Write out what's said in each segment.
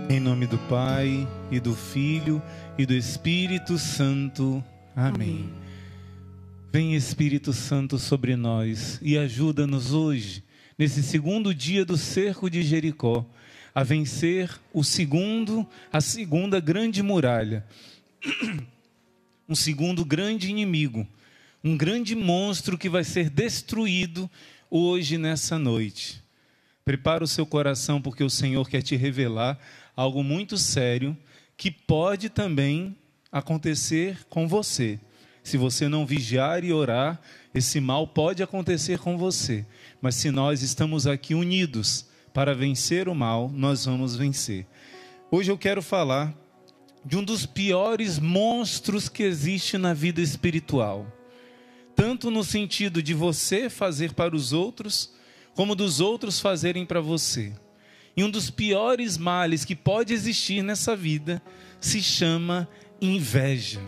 Em nome do Pai, e do Filho, e do Espírito Santo. Amém. Vem, Espírito Santo, sobre nós e ajuda-nos hoje, nesse segundo dia do cerco de Jericó, a vencer a segunda grande muralha, um segundo grande inimigo, um grande monstro que vai ser destruído hoje, nessa noite. Prepara o seu coração, porque o Senhor quer te revelar algo muito sério que pode também acontecer com você. Se você não vigiar e orar, esse mal pode acontecer com você. Mas se nós estamos aqui unidos para vencer o mal, nós vamos vencer. Hoje eu quero falar de um dos piores monstros que existe na vida espiritual. Tanto no sentido de você fazer para os outros, como dos outros fazerem para você. E um dos piores males que pode existir nessa vida se chama inveja.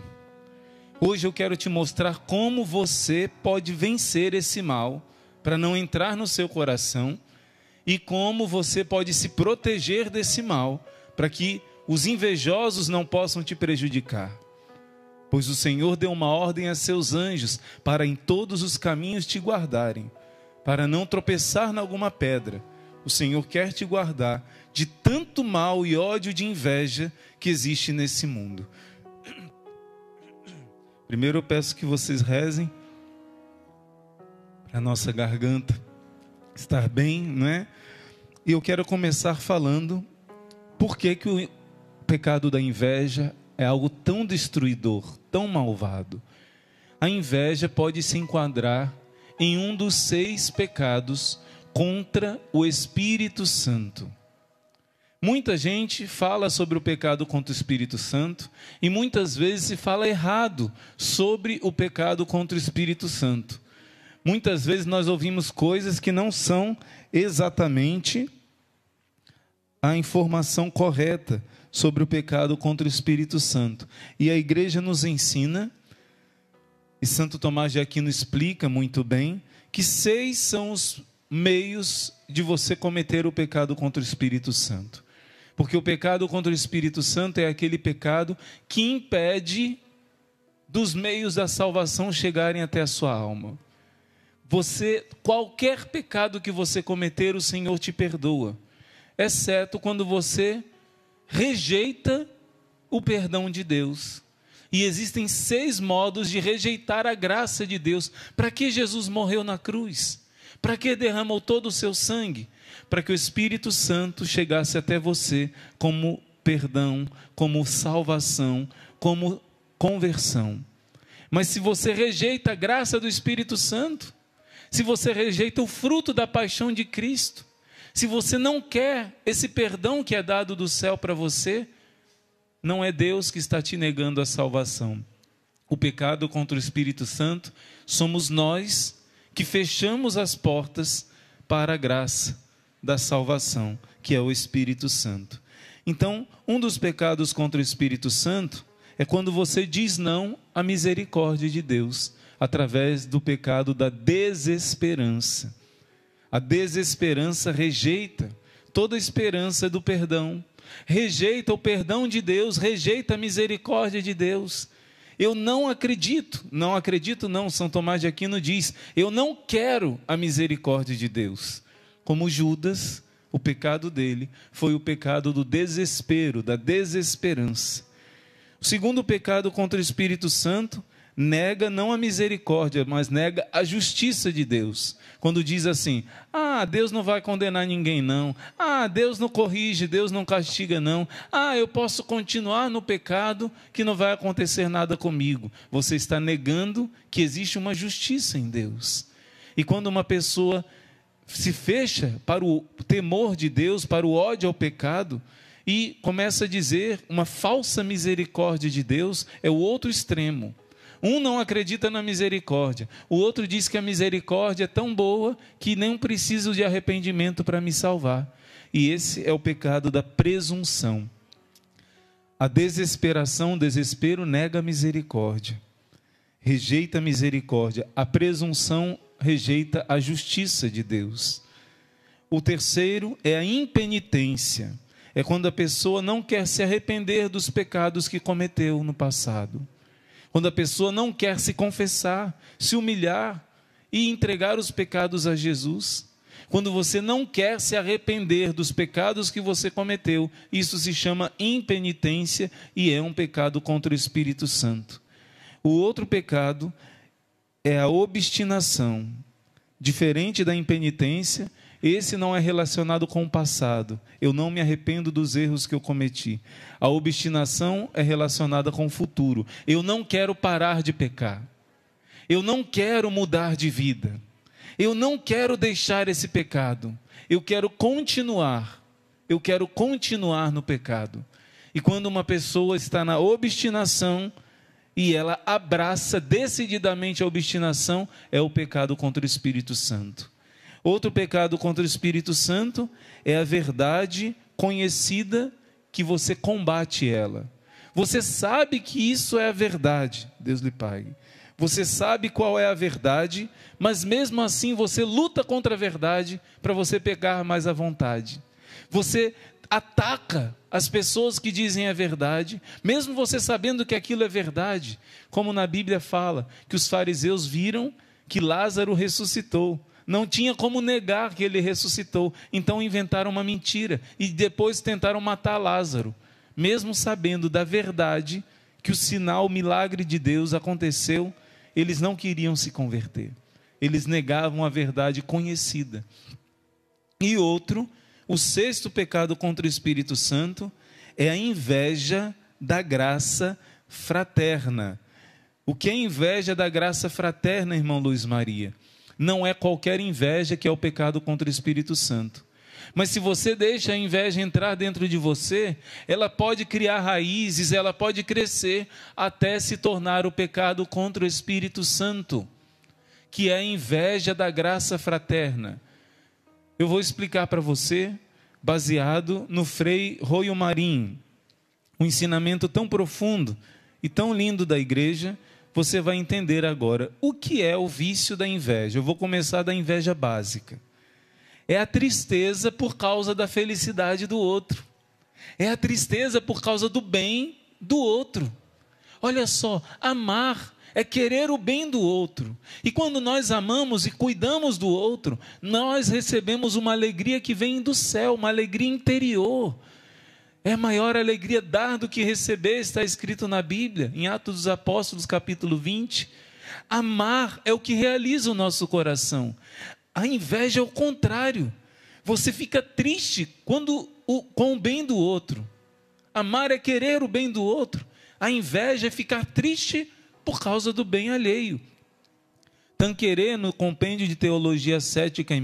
Hoje eu quero te mostrar como você pode vencer esse mal para não entrar no seu coração e como você pode se proteger desse mal para que os invejosos não possam te prejudicar. Pois o Senhor deu uma ordem a seus anjos para em todos os caminhos te guardarem, para não tropeçar em alguma pedra. O Senhor quer te guardar de tanto mal e ódio de inveja que existe nesse mundo. Primeiro eu peço que vocês rezem para a nossa garganta estar bem, não é? E eu quero começar falando por que o pecado da inveja é algo tão destruidor, tão malvado. A inveja pode se enquadrar em um dos 6 pecados contra o Espírito Santo. Muita gente fala sobre o pecado contra o Espírito Santo e muitas vezes se fala errado sobre o pecado contra o Espírito Santo. Muitas vezes nós ouvimos coisas que não são exatamente a informação correta sobre o pecado contra o Espírito Santo. E a igreja nos ensina, e Santo Tomás de Aquino explica muito bem, que 6 são os meios de você cometer o pecado contra o Espírito Santo. Porque o pecado contra o Espírito Santo é aquele pecado que impede dos meios da salvação chegarem até a sua alma. Qualquer pecado que você cometer, o Senhor te perdoa, exceto quando você rejeita o perdão de Deus. E existem 6 modos de rejeitar a graça de Deus. Para que Jesus morreu na cruz? Para que derramou todo o seu sangue? Para que o Espírito Santo chegasse até você como perdão, como salvação, como conversão. Mas se você rejeita a graça do Espírito Santo, se você rejeita o fruto da paixão de Cristo, se você não quer esse perdão que é dado do céu para você, não é Deus que está te negando a salvação. O pecado contra o Espírito Santo somos nós que fechamos as portas para a graça da salvação, que é o Espírito Santo. Então, um dos pecados contra o Espírito Santo é quando você diz não à misericórdia de Deus, através do pecado da desesperança. A desesperança rejeita toda a esperança do perdão, rejeita o perdão de Deus, rejeita a misericórdia de Deus. Eu não acredito, São Tomás de Aquino diz, eu não quero a misericórdia de Deus. Como Judas, o pecado dele foi o pecado do desespero, da desesperança. O segundo pecado contra o Espírito Santo nega não a misericórdia, mas nega a justiça de Deus. Quando diz assim, Deus não vai condenar ninguém não. Deus não corrige, Deus não castiga não. Eu posso continuar no pecado que não vai acontecer nada comigo. Você está negando que existe uma justiça em Deus. E quando uma pessoa se fecha para o temor de Deus, para o ódio ao pecado, e começa a dizer uma falsa misericórdia de Deus, é o outro extremo. Um não acredita na misericórdia, o outro diz que a misericórdia é tão boa que nem preciso de arrependimento para me salvar. E esse é o pecado da presunção. A desesperação, o desespero nega a misericórdia, rejeita a misericórdia. A presunção rejeita a justiça de Deus. O terceiro é a impenitência. é quando a pessoa não quer se arrepender dos pecados que cometeu no passado. Quando a pessoa não quer se confessar, se humilhar e entregar os pecados a Jesus. Quando você não quer se arrepender dos pecados que você cometeu, isso se chama impenitência e é um pecado contra o Espírito Santo. O outro pecado é a obstinação. Diferente da impenitência, esse não é relacionado com o passado. Eu não me arrependo dos erros que eu cometi. A obstinação é relacionada com o futuro. Eu não quero parar de pecar. Eu não quero mudar de vida. Eu não quero deixar esse pecado. Eu quero continuar. Eu quero continuar no pecado. E quando uma pessoa está na obstinação e ela abraça decididamente a obstinação, é o pecado contra o Espírito Santo. Outro pecado contra o Espírito Santo é a verdade conhecida que você combate ela. Você sabe que isso é a verdade, Deus lhe pague. Você sabe qual é a verdade, mas mesmo assim você luta contra a verdade para você pecar mais à vontade. Você ataca as pessoas que dizem a verdade, mesmo você sabendo que aquilo é verdade, como na Bíblia fala, que os fariseus viram que Lázaro ressuscitou. Não tinha como negar que ele ressuscitou, então inventaram uma mentira e depois tentaram matar Lázaro, mesmo sabendo da verdade que o sinal, o milagre de Deus aconteceu. Eles não queriam se converter, eles negavam a verdade conhecida. E outro, o sexto pecado contra o Espírito Santo é a inveja da graça fraterna. O que é inveja da graça fraterna, irmão Luiz Maria? Não é qualquer inveja que é o pecado contra o Espírito Santo. Mas se você deixa a inveja entrar dentro de você, ela pode criar raízes, ela pode crescer até se tornar o pecado contra o Espírito Santo, que é a inveja da graça fraterna. Eu vou explicar para você, baseado no Frei Royo Marim, um ensinamento tão profundo e tão lindo da igreja. Você vai entender agora o que é o vício da inveja. Eu vou começar da inveja básica. É a tristeza por causa da felicidade do outro. É a tristeza por causa do bem do outro. Olha só, amar é querer o bem do outro. E quando nós amamos e cuidamos do outro, nós recebemos uma alegria que vem do céu, uma alegria interior. É maior alegria dar do que receber, está escrito na Bíblia, em Atos dos Apóstolos, capítulo 20. Amar é o que realiza o nosso coração. A inveja é o contrário. Você fica triste com o bem do outro. Amar é querer o bem do outro. A inveja é ficar triste por causa do bem alheio. Tanquerê, no compêndio de teologia cética e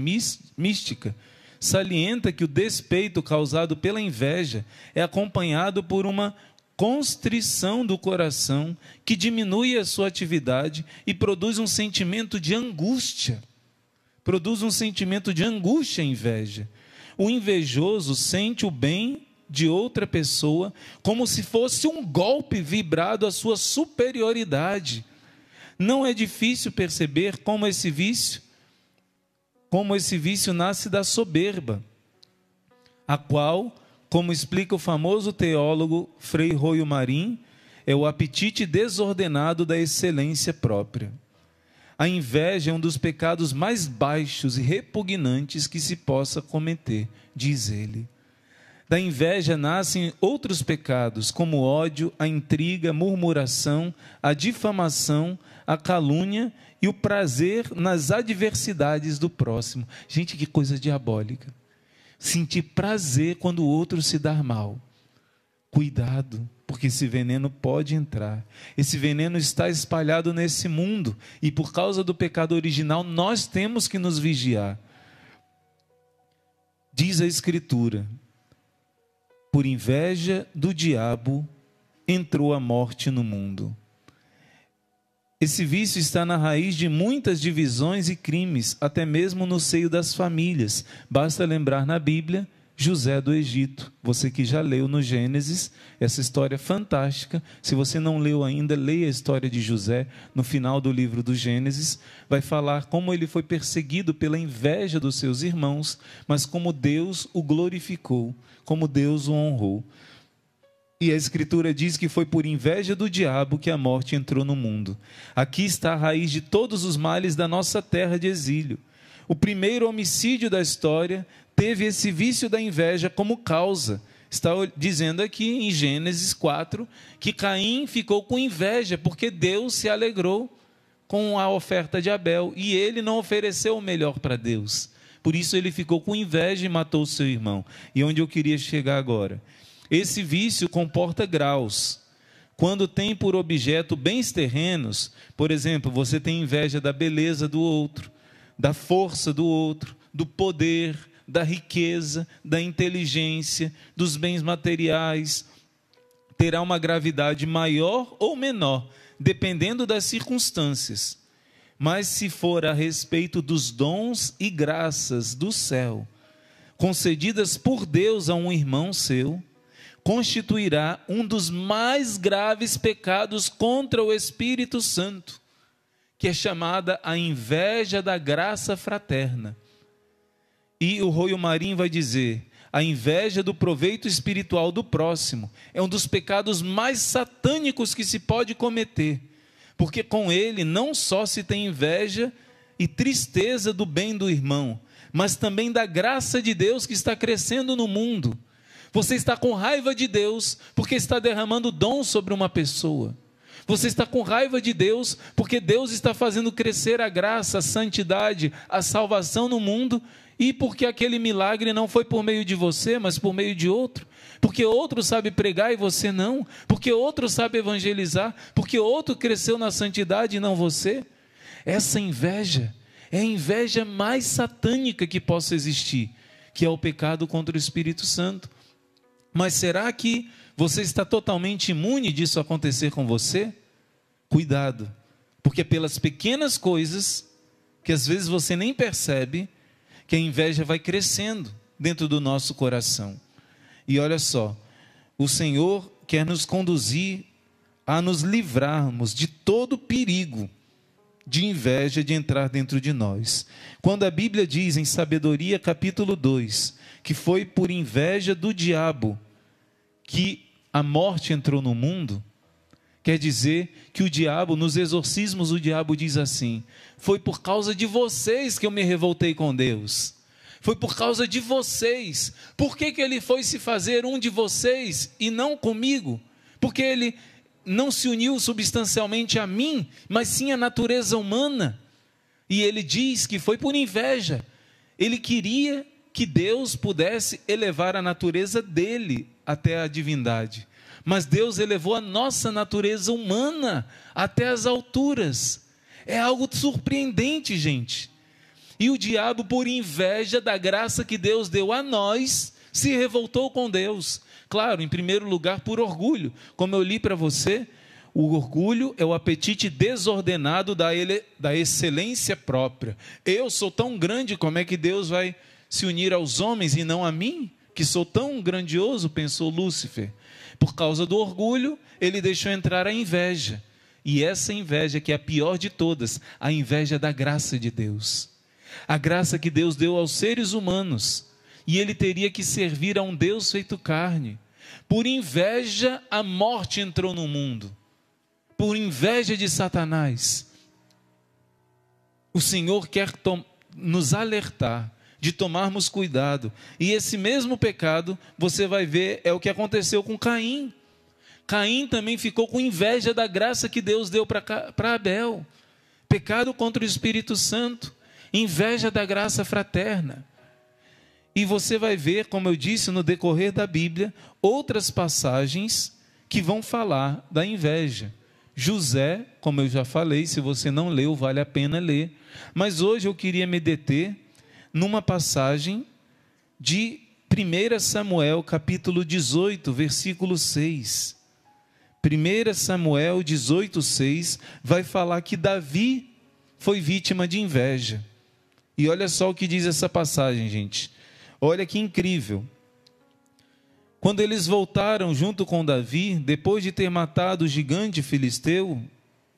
mística, salienta que o despeito causado pela inveja é acompanhado por uma constrição do coração que diminui a sua atividade e produz um sentimento de angústia. Produz um sentimento de angústia a inveja. O invejoso sente o bem de outra pessoa como se fosse um golpe vibrado à sua superioridade. Não é difícil perceber como esse vício nasce da soberba, a qual, como explica o famoso teólogo Frei Royo Marim, é o apetite desordenado da excelência própria. A inveja é um dos pecados mais baixos e repugnantes que se possa cometer, diz ele. Da inveja nascem outros pecados, como o ódio, a intriga, a murmuração, a difamação, a calúnia e o prazer nas adversidades do próximo. Gente, que coisa diabólica. Sentir prazer quando o outro se dá mal. Cuidado, porque esse veneno pode entrar. Esse veneno está espalhado nesse mundo e por causa do pecado original nós temos que nos vigiar. Diz a Escritura: por inveja do diabo entrou a morte no mundo. Esse vício está na raiz de muitas divisões e crimes, até mesmo no seio das famílias. Basta lembrar na Bíblia José do Egito. Você que já leu no Gênesis, essa história fantástica. Se você não leu ainda, leia a história de José no final do livro do Gênesis. Vai falar como ele foi perseguido pela inveja dos seus irmãos, mas como Deus o glorificou, como Deus o honrou. E a Escritura diz que foi por inveja do diabo que a morte entrou no mundo. Aqui está a raiz de todos os males da nossa terra de exílio. O primeiro homicídio da história teve esse vício da inveja como causa. Está dizendo aqui em Gênesis 4 que Caim ficou com inveja porque Deus se alegrou com a oferta de Abel e ele não ofereceu o melhor para Deus. Por isso ele ficou com inveja e matou o seu irmão. E onde eu queria chegar agora? Esse vício comporta graus. Quando tem por objeto bens terrenos, por exemplo, você tem inveja da beleza do outro, da força do outro, do poder, da riqueza, da inteligência, dos bens materiais, terá uma gravidade maior ou menor, dependendo das circunstâncias. Mas se for a respeito dos dons e graças do céu, concedidas por Deus a um irmão seu, constituirá um dos mais graves pecados contra o Espírito Santo, que é chamada a inveja da graça fraterna. E o Royo Marim vai dizer, a inveja do proveito espiritual do próximo é um dos pecados mais satânicos que se pode cometer, porque com ele não só se tem inveja e tristeza do bem do irmão, mas também da graça de Deus que está crescendo no mundo. Você está com raiva de Deus porque está derramando dom sobre uma pessoa. Você está com raiva de Deus porque Deus está fazendo crescer a graça, a santidade, a salvação no mundo, e porque aquele milagre não foi por meio de você, mas por meio de outro. Porque outro sabe pregar e você não. Porque outro sabe evangelizar. Porque outro cresceu na santidade e não você. Essa inveja é a inveja mais satânica que possa existir, que é o pecado contra o Espírito Santo. Mas será que você está totalmente imune disso acontecer com você? Cuidado, porque é pelas pequenas coisas, que às vezes você nem percebe, que a inveja vai crescendo dentro do nosso coração. E olha só, o Senhor quer nos conduzir a nos livrarmos de todo perigo de inveja de entrar dentro de nós. Quando a Bíblia diz em Sabedoria capítulo 2, que foi por inveja do diabo que a morte entrou no mundo, quer dizer que o diabo, nos exorcismos, o diabo diz assim, foi por causa de vocês que eu me revoltei com Deus. Foi por causa de vocês. Por que ele foi se fazer um de vocês e não comigo? Porque ele não se uniu substancialmente a mim, mas sim à natureza humana. E ele diz que foi por inveja. Ele queria que Deus pudesse elevar a natureza dele até a divindade. Mas Deus elevou a nossa natureza humana até as alturas. É algo surpreendente, gente. E o diabo, por inveja da graça que Deus deu a nós, se revoltou com Deus. Claro, em primeiro lugar, por orgulho. Como eu li para você, o orgulho é o apetite desordenado da excelência própria. Eu sou tão grande, como é que Deus vai se unir aos homens e não a mim? Que sou tão grandioso, pensou Lúcifer. Por causa do orgulho, ele deixou entrar a inveja. E essa inveja, que é a pior de todas, a inveja da graça de Deus. A graça que Deus deu aos seres humanos. E ele teria que servir a um Deus feito carne. Por inveja, a morte entrou no mundo. Por inveja de Satanás. O Senhor quer nos alertar de tomarmos cuidado. E esse mesmo pecado, você vai ver, é o que aconteceu com Caim. Caim também ficou com inveja da graça que Deus deu para Abel. Pecado contra o Espírito Santo. Inveja da graça fraterna. E você vai ver, como eu disse, no decorrer da Bíblia, outras passagens que vão falar da inveja. José, como eu já falei, se você não leu, vale a pena ler. Mas hoje eu queria me deter numa passagem de 1 Samuel, capítulo 18, versículo 6. 1 Samuel 18, 6, vai falar que Davi foi vítima de inveja. E olha só o que diz essa passagem, gente. Olha que incrível. Quando eles voltaram junto com Davi, depois de ter matado o gigante filisteu,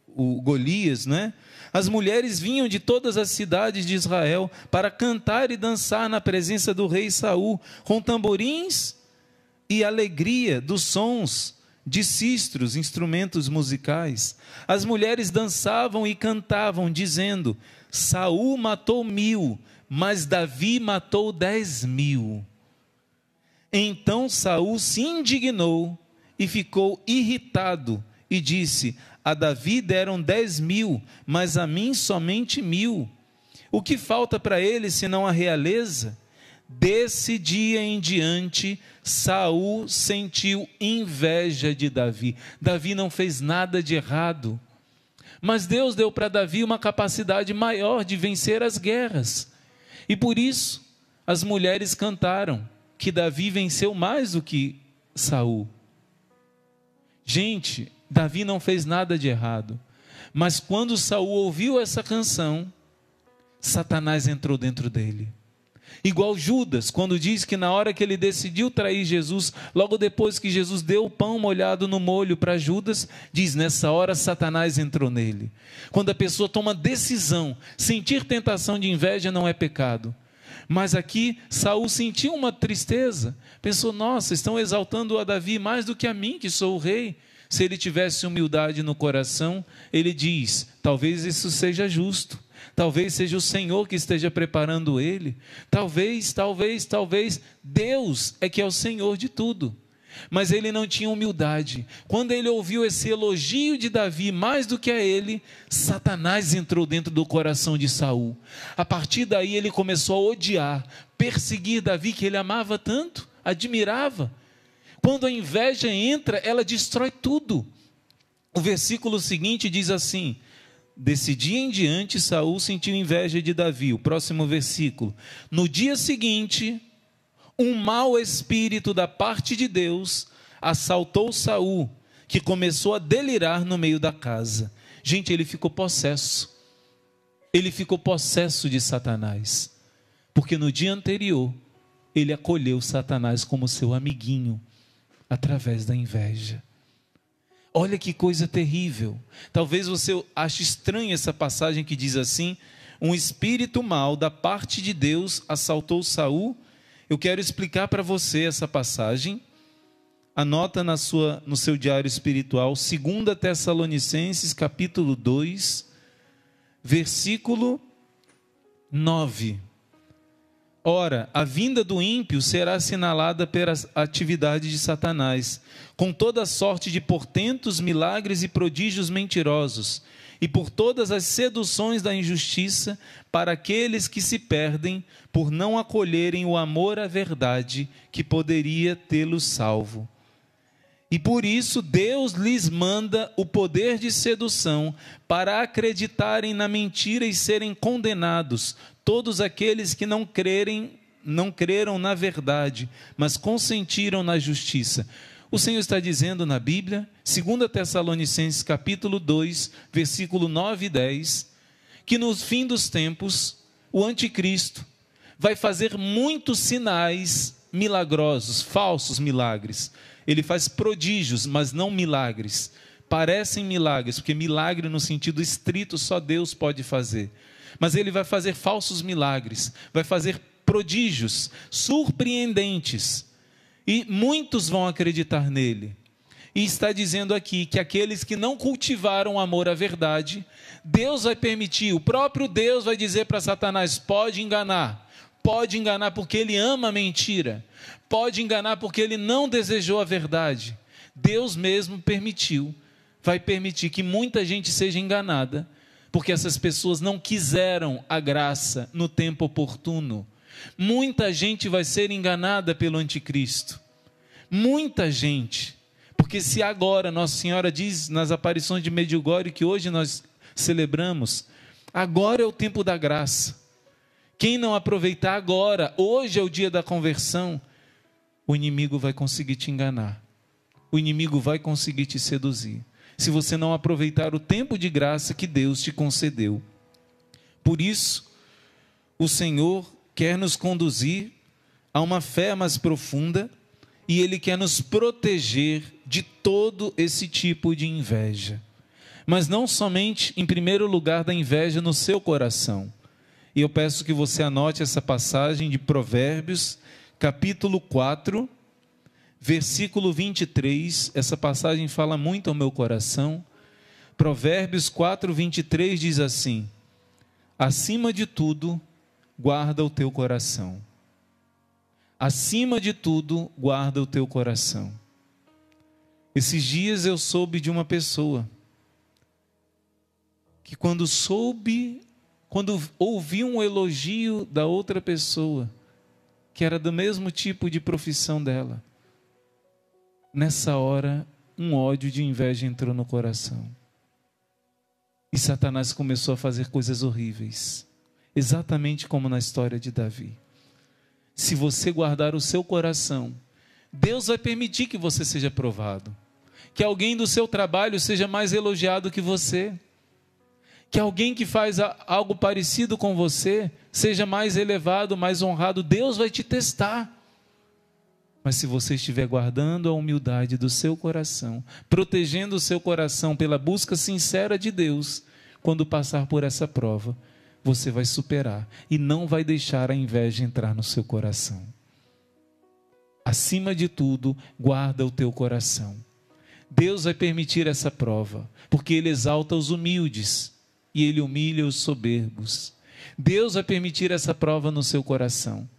o Golias, né? As mulheres vinham de todas as cidades de Israel para cantar e dançar na presença do rei Saul, com tamborins e alegria dos sons de cítaros, instrumentos musicais. As mulheres dançavam e cantavam, dizendo: Saul matou 1000, mas Davi matou 10.000. Então Saul se indignou e ficou irritado e disse: a Davi deram 10.000, mas a mim somente 1.000. O que falta para ele senão a realeza? Desse dia em diante, Saul sentiu inveja de Davi. Davi não fez nada de errado, mas Deus deu para Davi uma capacidade maior de vencer as guerras. E por isso, as mulheres cantaram que Davi venceu mais do que Saul. Gente, Davi não fez nada de errado, mas quando Saul ouviu essa canção, Satanás entrou dentro dele. Igual Judas, quando diz que na hora que ele decidiu trair Jesus, logo depois que Jesus deu o pão molhado no molho para Judas, diz: nessa hora Satanás entrou nele. Quando a pessoa toma decisão, sentir tentação de inveja não é pecado. Mas aqui Saul sentiu uma tristeza, pensou: nossa, estão exaltando a Davi mais do que a mim, que sou o rei. Se ele tivesse humildade no coração, ele diz: talvez isso seja justo, talvez seja o Senhor que esteja preparando ele, talvez, Deus é que é o Senhor de tudo. Mas ele não tinha humildade. Quando ele ouviu esse elogio de Davi mais do que a ele, Satanás entrou dentro do coração de Saul. A partir daí ele começou a odiar, perseguir Davi, que ele amava tanto, admirava. Quando a inveja entra, ela destrói tudo. O versículo seguinte diz assim: desse dia em diante Saul sentiu inveja de Davi. O próximo versículo: no dia seguinte, um mau espírito da parte de Deus assaltou Saul, que começou a delirar no meio da casa. Gente, ele ficou possesso. Ele ficou possesso de Satanás, porque no dia anterior ele acolheu Satanás como seu amiguinho, através da inveja. Olha que coisa terrível. Talvez você ache estranha essa passagem que diz assim: um espírito mau da parte de Deus assaltou Saul. Eu quero explicar para você essa passagem. Anota no seu diário espiritual, 2 Tessalonicenses capítulo 2, versículo 9. Ora, a vinda do ímpio será assinalada pela atividade de Satanás, com toda sorte de portentos, milagres e prodígios mentirosos, e por todas as seduções da injustiça, para aqueles que se perdem por não acolherem o amor à verdade que poderia tê-los salvo. E por isso Deus lhes manda o poder de sedução, para acreditarem na mentira e serem condenados todos aqueles que não creram na verdade, mas consentiram na justiça. O Senhor está dizendo na Bíblia, 2 Tessalonicenses capítulo 2, versículo 9 e 10, que no fim dos tempos, o anticristo vai fazer muitos sinais milagrosos, falsos milagres. Ele faz prodígios, mas não milagres. Parecem milagres, porque milagre no sentido estrito só Deus pode fazer. Mas ele vai fazer falsos milagres, vai fazer prodígios surpreendentes. E muitos vão acreditar nele. E está dizendo aqui que aqueles que não cultivaram amor à verdade, Deus vai permitir, o próprio Deus vai dizer para Satanás: pode enganar porque ele ama a mentira, pode enganar porque ele não desejou a verdade. Deus mesmo permitiu, vai permitir que muita gente seja enganada, porque essas pessoas não quiseram a graça no tempo oportuno. Muita gente vai ser enganada pelo anticristo, muita gente, porque se agora Nossa Senhora diz nas aparições de Medjugorje, que hoje nós celebramos, agora é o tempo da graça. Quem não aproveitar agora, hoje é o dia da conversão, o inimigo vai conseguir te enganar, o inimigo vai conseguir te seduzir, se você não aproveitar o tempo de graça que Deus te concedeu. Por isso, o Senhor quer nos conduzir a uma fé mais profunda e Ele quer nos proteger de todo esse tipo de inveja. Mas não somente, em primeiro lugar, da inveja no seu coração. E eu peço que você anote essa passagem de Provérbios, capítulo 4, versículo 23. Essa passagem fala muito ao meu coração. Provérbios 4, 23 diz assim: acima de tudo, guarda o teu coração. Acima de tudo, guarda o teu coração. Esses dias eu soube de uma pessoa que quando ouvi um elogio da outra pessoa, que era do mesmo tipo de profissão dela, nessa hora um ódio de inveja entrou no coração. E Satanás começou a fazer coisas horríveis, exatamente como na história de Davi. Se você guardar o seu coração, Deus vai permitir que você seja provado, que alguém do seu trabalho seja mais elogiado que você, que alguém que faz algo parecido com você seja mais elevado, mais honrado. Deus vai te testar. Mas se você estiver guardando a humildade do seu coração, protegendo o seu coração pela busca sincera de Deus, quando passar por essa prova, você vai superar e não vai deixar a inveja entrar no seu coração. Acima de tudo, guarda o teu coração. Deus vai permitir essa prova, porque Ele exalta os humildes e Ele humilha os soberbos. Deus vai permitir essa prova no seu coração.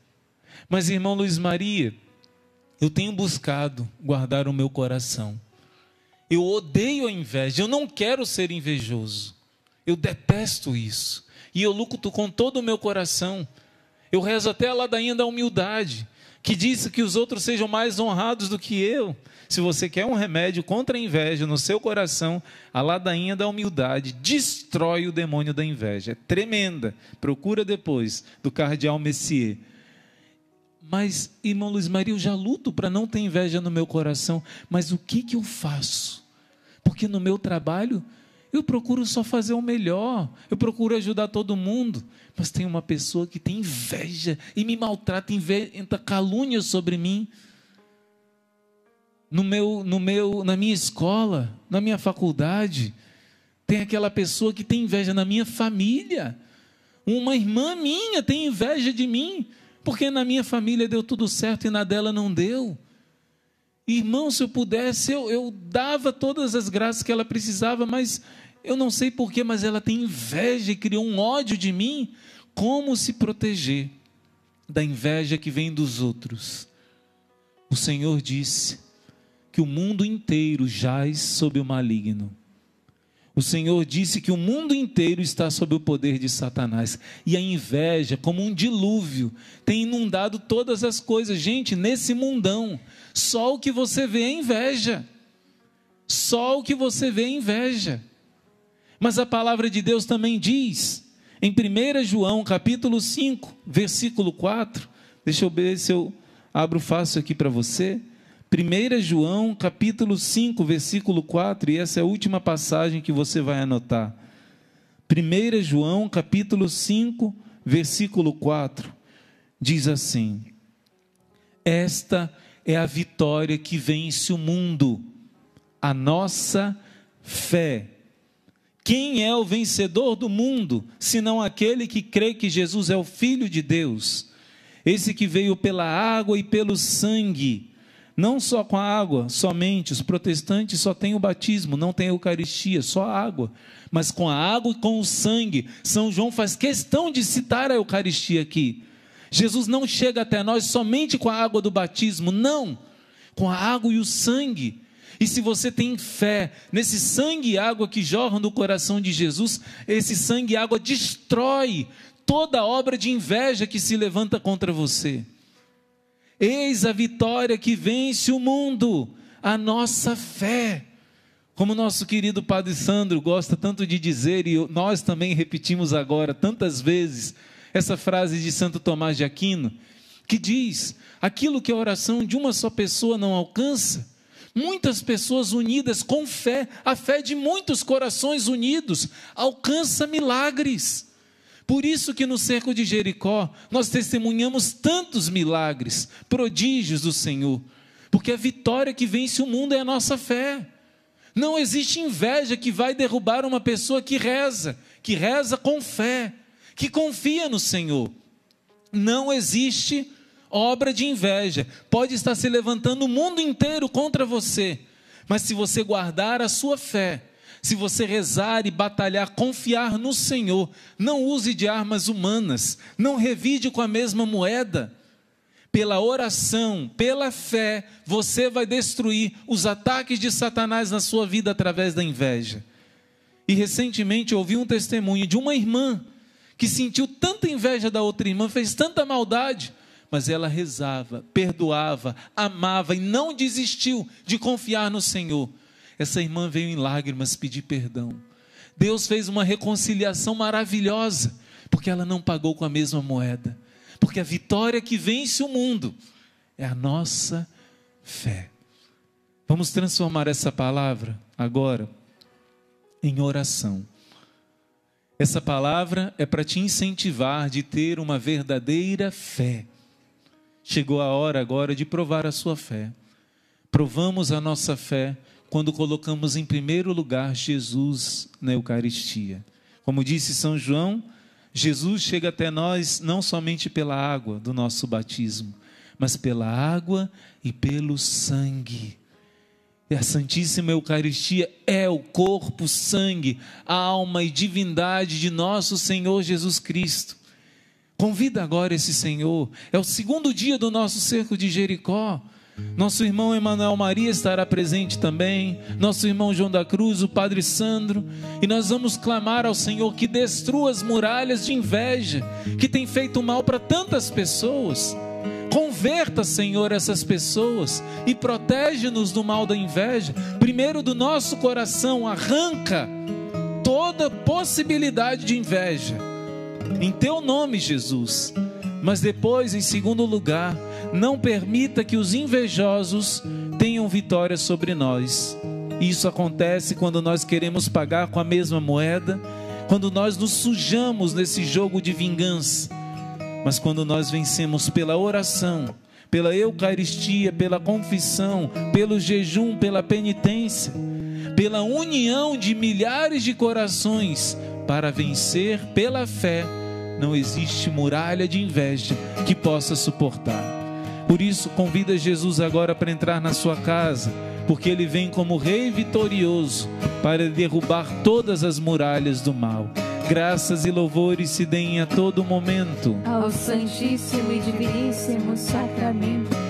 Mas, irmão Luiz Maria, eu tenho buscado guardar o meu coração. Eu odeio a inveja, eu não quero ser invejoso. Eu detesto isso. E eu luto com todo o meu coração. Eu rezo até a ladainha da humildade, que diz que os outros sejam mais honrados do que eu. Se você quer um remédio contra a inveja no seu coração, a ladainha da humildade destrói o demônio da inveja. É tremenda. Procura depois, do cardeal Messier. Mas, irmão Luiz Maria, eu já luto para não ter inveja no meu coração. Mas o que eu faço? Porque no meu trabalho eu procuro só fazer o melhor, eu procuro ajudar todo mundo, mas tem uma pessoa que tem inveja e me maltrata, inventa calúnia sobre mim. Na minha escola, na minha faculdade, tem aquela pessoa que tem inveja na minha família. Uma irmã minha tem inveja de mim, porque na minha família deu tudo certo e na dela não deu. Irmão, se eu pudesse, eu dava todas as graças que ela precisava, mas eu não sei porquê, mas ela tem inveja e criou um ódio de mim. Como se proteger da inveja que vem dos outros? O Senhor disse que o mundo inteiro jaz sob o maligno. O Senhor disse que o mundo inteiro está sob o poder de Satanás. E a inveja, como um dilúvio, tem inundado todas as coisas. Gente, nesse mundão, só o que você vê é inveja. Só o que você vê é inveja. Mas a palavra de Deus também diz, em 1 João, capítulo 5, versículo 4, deixa eu ver se eu abro fácil aqui para você. 1 João, capítulo 5, versículo 4, e essa é a última passagem que você vai anotar. 1 João, capítulo 5, versículo 4, diz assim: esta é a vitória que vence o mundo, a nossa fé. Quem é o vencedor do mundo, senão aquele que crê que Jesus é o Filho de Deus? Esse que veio pela água e pelo sangue. Não só com a água, somente. Os protestantes só têm o batismo, não têm a Eucaristia, só a água. Mas com a água e com o sangue. São João faz questão de citar a Eucaristia aqui. Jesus não chega até nós somente com a água do batismo, não. Com a água e o sangue. E se você tem fé nesse sangue e água que jorram no coração de Jesus, esse sangue e água destrói toda obra de inveja que se levanta contra você. Eis a vitória que vence o mundo, a nossa fé. Como nosso querido Padre Sandro gosta tanto de dizer, e nós também repetimos agora tantas vezes, essa frase de Santo Tomás de Aquino, que diz: aquilo que a oração de uma só pessoa não alcança, muitas pessoas unidas com fé, a fé de muitos corações unidos, alcança milagres. Por isso que no cerco de Jericó, nós testemunhamos tantos milagres, prodígios do Senhor. Porque a vitória que vence o mundo é a nossa fé. Não existe inveja que vai derrubar uma pessoa que reza com fé, que confia no Senhor. Não existe obra de inveja. Pode estar se levantando o mundo inteiro contra você, mas se você guardar a sua fé, se você rezar e batalhar, confiar no Senhor, não use de armas humanas, não revide com a mesma moeda. Pela oração, pela fé, você vai destruir os ataques de Satanás na sua vida através da inveja. E recentemente eu ouvi um testemunho de uma irmã que sentiu tanta inveja da outra irmã, fez tanta maldade, mas ela rezava, perdoava, amava e não desistiu de confiar no Senhor. Essa irmã veio em lágrimas pedir perdão. Deus fez uma reconciliação maravilhosa, porque ela não pagou com a mesma moeda. Porque a vitória que vence o mundo é a nossa fé. Vamos transformar essa palavra agora em oração. Essa palavra é para te incentivar de ter uma verdadeira fé. Chegou a hora agora de provar a sua fé. Provamos a nossa fé quando colocamos em primeiro lugar Jesus na Eucaristia. Como disse São João, Jesus chega até nós não somente pela água do nosso batismo, mas pela água e pelo sangue. E a Santíssima Eucaristia é o corpo, sangue, a alma e divindade de nosso Senhor Jesus Cristo. Convida agora esse Senhor. É o segundo dia do nosso cerco de Jericó. Nosso irmão Emanuel Maria estará presente também, nosso irmão João da Cruz, o Padre Sandro, e nós vamos clamar ao Senhor que destrua as muralhas de inveja, que tem feito mal para tantas pessoas. Converta, Senhor, essas pessoas e protege-nos do mal da inveja. Primeiro do nosso coração, arranca toda possibilidade de inveja, em Teu nome, Jesus. Mas depois, em segundo lugar, não permita que os invejosos tenham vitória sobre nós. Isso acontece quando nós queremos pagar com a mesma moeda, quando nós nos sujamos nesse jogo de vingança. Mas quando nós vencemos pela oração, pela Eucaristia, pela confissão, pelo jejum, pela penitência, pela união de milhares de corações para vencer pela fé, não existe muralha de inveja que possa suportar. Por isso, convida Jesus agora para entrar na sua casa, porque Ele vem como Rei vitorioso para derrubar todas as muralhas do mal. Graças e louvores se deem a todo momento ao Santíssimo e Diviníssimo Sacramento.